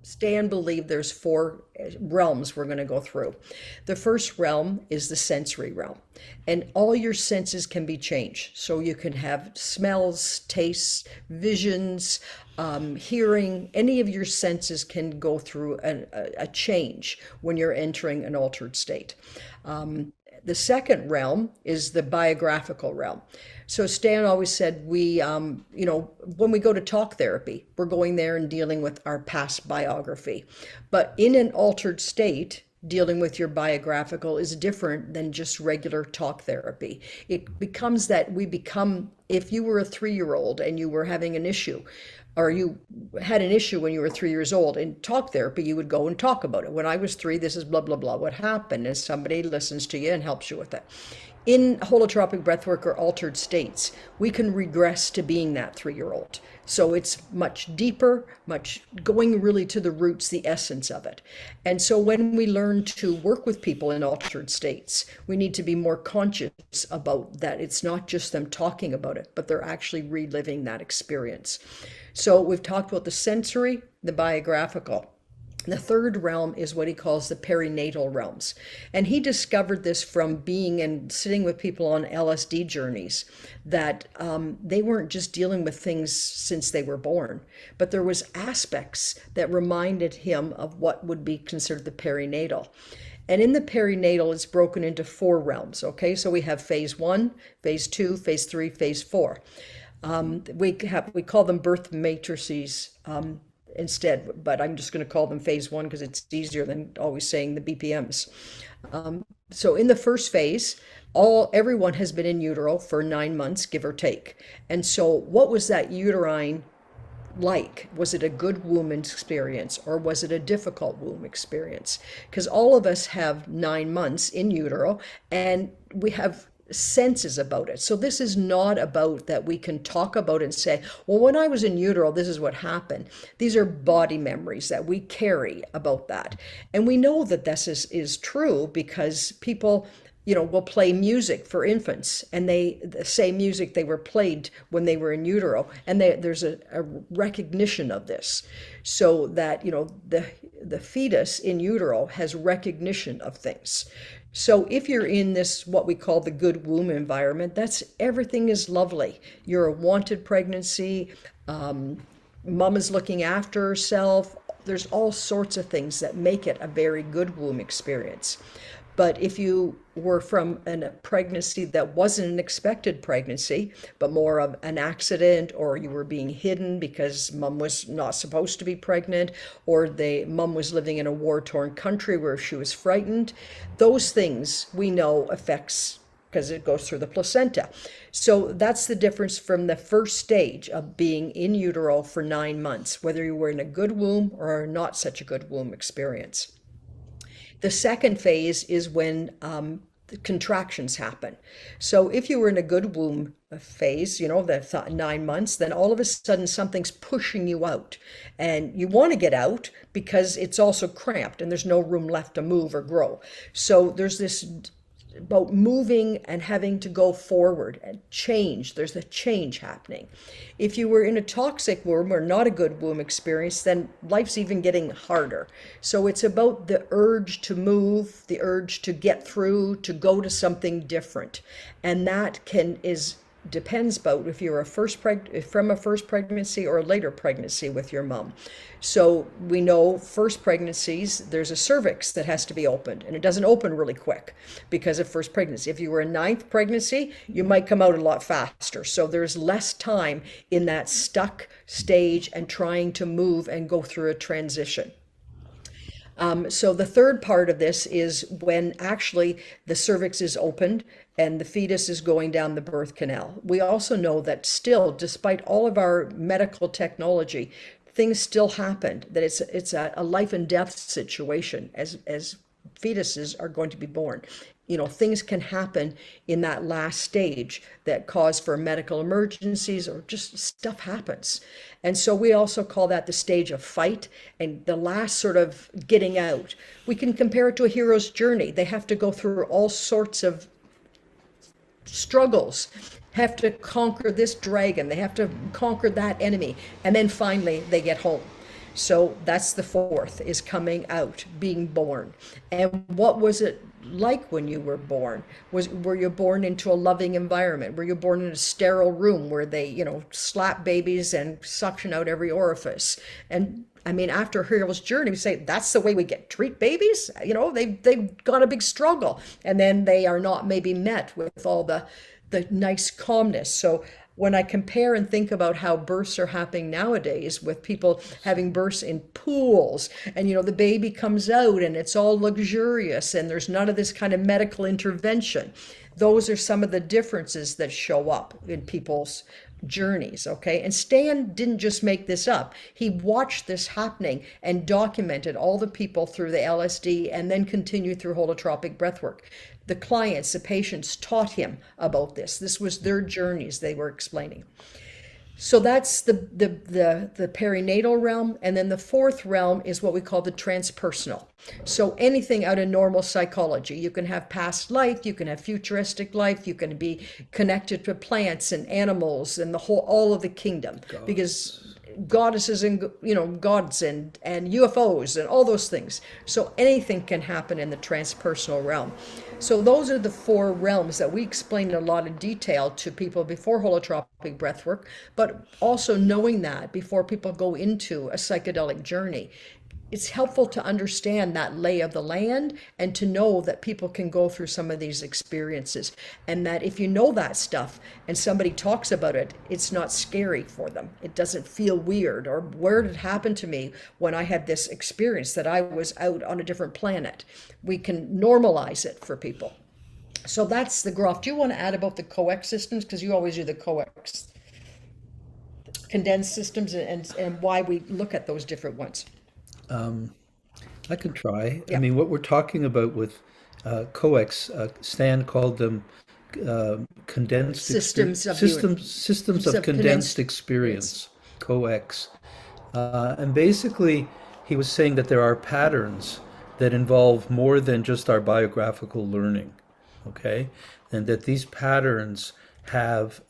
Stan believed there's four realms we're going to go through. The first realm is the sensory realm, and all your senses can be changed. So you can have smells, tastes, visions, hearing. Any of your senses can go through a change when you're entering an altered state. The second realm is the biographical realm. So Stan always said when we go to talk therapy, we're going there and dealing with our past biography. But in an altered state, dealing with your biographical is different than just regular talk therapy. It becomes that we become, if you were a 3-year-old and you were having an issue, or you had an issue when you were 3 years old, in talk therapy, you would go and talk about it. When I was 3, this is blah, blah, blah, what happened, and somebody listens to you and helps you with it. In holotropic breathwork or altered states, we can regress to being that 3-year-old. So it's much deeper, much going really to the roots, the essence of it. And so when we learn to work with people in altered states, we need to be more conscious about that. It's not just them talking about it, but they're actually reliving that experience. So we've talked about the sensory, the biographical. The third realm is what he calls the perinatal realms. And he discovered this from being and sitting with people on LSD journeys, that they weren't just dealing with things since they were born, but there was aspects that reminded him of what would be considered the perinatal. And in the perinatal, it's broken into 4 realms, okay? So we have phase 1, phase 2, phase 3, phase 4. We call them birth matrices, instead, but I'm just going to call them phase 1 because it's easier than always saying the BPMs. So in the first phase, everyone has been in utero for 9 months, give or take. And so what was that uterine like? Was it a good womb experience, or was it a difficult womb experience? Because all of us have 9 months in utero, and we have senses about it. So this is not about that we can talk about and say, well, when I was in utero, this is what happened. These are body memories that we carry about that. And we know that this is true because people, will play music for infants, and the same music they were played when they were in utero, and there's a recognition of this, so that the fetus in utero has recognition of things. So if you're in this, what we call the good womb environment, everything is lovely. You're a wanted pregnancy. Mom is looking after herself. There's all sorts of things that make it a very good womb experience. But if you were from a pregnancy that wasn't an expected pregnancy, but more of an accident, or you were being hidden because mom was not supposed to be pregnant, or mom was living in a war-torn country where she was frightened, those things we know affects, because it goes through the placenta. So that's the difference from the first stage of being in utero for 9 months, whether you were in a good womb or not such a good womb experience. The second phase is when the contractions happen. So if you were in a good womb phase, the 9 months, then all of a sudden something's pushing you out. And you want to get out because it's also cramped and there's no room left to move or grow. So there's this about moving and having to go forward and change. There's a change happening. If you were in a toxic womb or not a good womb experience, then life's even getting harder. So it's about the urge to move, the urge to get through, to go to something different. And that depends about if you're from a first pregnancy or a later pregnancy with your mom. So we know first pregnancies, there's a cervix that has to be opened, and it doesn't open really quick because of first pregnancy. If you were a 9th pregnancy, you might come out a lot faster. So there's less time in that stuck stage and trying to move and go through a transition. So the third part of this is when actually the cervix is opened and the fetus is going down the birth canal. We also know that still, despite all of our medical technology, things still happen, that it's a life and death situation as fetuses are going to be born. Things can happen in that last stage that cause for medical emergencies, or just stuff happens. And so we also call that the stage of fight, and the last sort of getting out. We can compare it to a hero's journey. They have to go through all sorts of struggles, have to conquer this dragon, they have to conquer that enemy, and then finally they get home. So that's the fourth, is coming out, being born. And what was it like when you were born? Were you born into a loving environment? Were you born in a sterile room where they, slap babies and suction out every orifice? And I mean, after Hero's journey, we say that's the way we treat babies. They've got a big struggle, and then they are not maybe met with all the nice calmness. So when I compare and think about how births are happening nowadays, with people having births in pools, and the baby comes out and it's all luxurious and there's none of this kind of medical intervention, those are some of the differences that show up in people's journeys. Okay, and Stan didn't just make this up. He watched this happening and documented all the people through the LSD, and then continued through holotropic breathwork. The clients, the patients, taught him about this was their journeys they were explaining. So that's the perinatal realm. And then the fourth realm is what we call the transpersonal. So anything out of normal psychology. You can have past life, you can have futuristic life, you can be connected to plants and animals and all of the kingdom. God. Because goddesses and gods and UFOs and all those things. So anything can happen in the transpersonal realm. So those are the four realms that we explain in a lot of detail to people before holotropic breathwork, but also knowing that before people go into a psychedelic journey. It's helpful to understand that lay of the land, and to know that people can go through some of these experiences, and that if you know that stuff and somebody talks about it, it's not scary for them. It doesn't feel weird, or where did it happen to me when I had this experience that I was out on a different planet. We can normalize it for people. So that's the Grof. Do you want to add about the coex systems? Because you always do the coex condensed systems, and why we look at those different ones. I can try. Yeah. I mean, what we're talking about with coex, Stan called them condensed Systems of systems of condensed experience, coex. And basically, he was saying that there are patterns that involve more than just our biographical learning, okay? And that these patterns have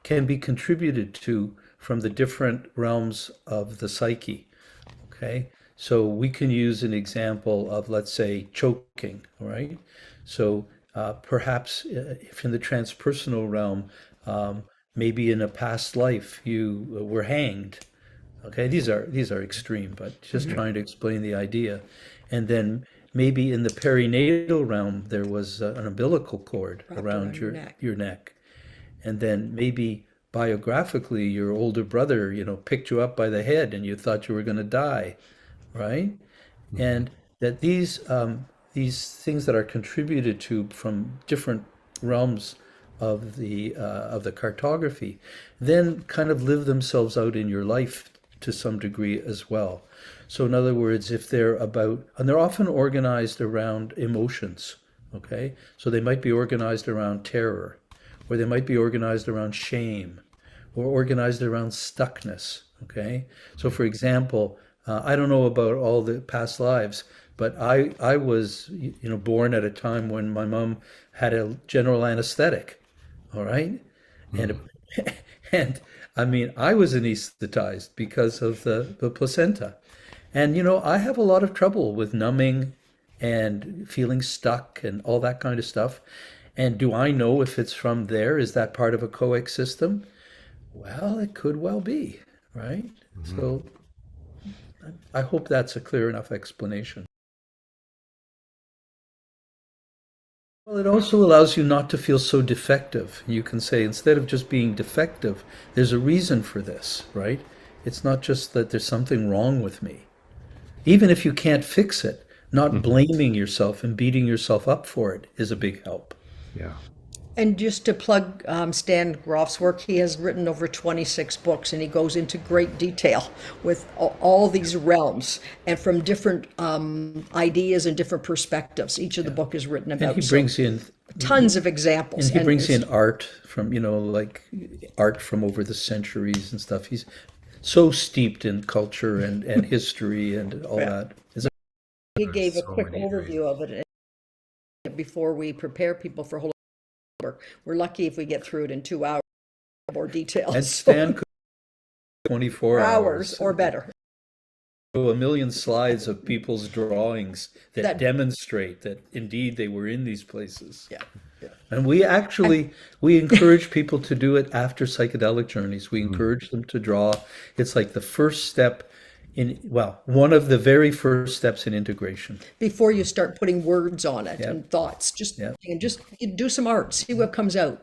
can be contributed to from the different realms of the psyche, okay? So we can use an example of, let's say, choking, all right? So perhaps if in the transpersonal realm, maybe in a past life you were hanged. Okay, these are extreme, but just trying to explain the idea. And then maybe in the perinatal realm there was an umbilical cord around your neck. And then maybe biographically your older brother, picked you up by the head and you thought you were going to die, right? And that these things that are contributed to from different realms of the cartography then kind of live themselves out in your life to some degree as well. So in other words, if they're about, and they're often organized around emotions, okay? So they might be organized around terror, or they might be organized around shame, or organized around stuckness, okay? So for example, I don't know about all the past lives, but I was born at a time when my mom had a general anesthetic, all right? And and I mean, I was anesthetized because of the placenta. And I have a lot of trouble with numbing and feeling stuck and all that kind of stuff. And do I know if it's from there? Is that part of a coex system? Well, it could well be, right? So I hope that's a clear enough explanation. Well, it also allows you not to feel so defective. You can say, instead of just being defective, there's a reason for this, right? It's not just that there's something wrong with me. Even if you can't fix it, not blaming yourself and beating yourself up for it is a big help. Yeah. And just to plug Stan Grof's work, he has written over 26 books, and he goes into great detail with all these realms, and from different ideas and different perspectives. Each of the book is written about. And he brings in tons of examples. And he brings in art from, like art from over the centuries and stuff. He's so steeped in culture and history and all that. He gave a so quick many overview of it before we prepare people for whole work. We're lucky if we get through it in 2 hours, more details. And Stan could 24 hours or better. a million slides of people's drawings that That demonstrate that indeed they were in these places. yeah. And we encourage people to do it after psychedelic journeys. We encourage them to draw. It's like the first step one of the very first steps in integration. Before you start putting words on it Yep. and thoughts, just Yep. and just do some art, see what comes out.